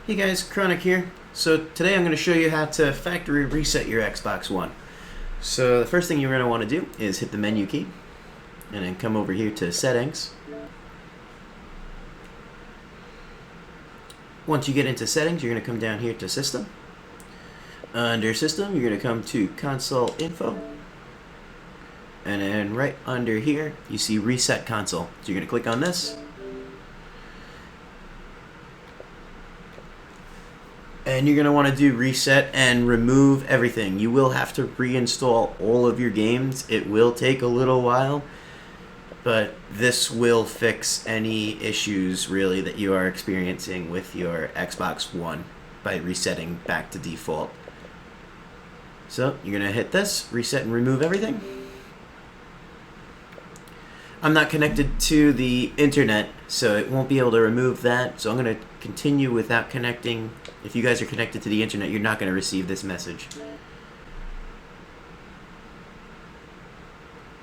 Hey guys, Chronic here. So today I'm going to show you how to factory reset your Xbox One. So the first thing you're going to want to do is hit the menu key and then come over here to settings. Once you get into settings, you're going to come down here to system. Under system, you're going to come to console info. And then right under here, you see reset console. So you're going to click on this. And you're going to want to do reset and remove everything. You will have to reinstall all of your games. It will take a little while, but this will fix any issues really that you are experiencing with your Xbox One by resetting back to default. So you're going to hit this, reset and remove everything. I'm not connected to the internet, so it won't be able to remove that. So I'm going to continue without connecting. If you guys are connected to the internet, you're not going to receive this message.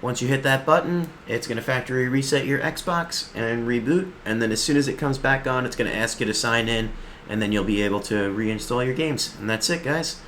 Once you hit that button, it's going to factory reset your Xbox and reboot. And then as soon as it comes back on, it's going to ask you to sign in, and then you'll be able to reinstall your games. And that's it, guys.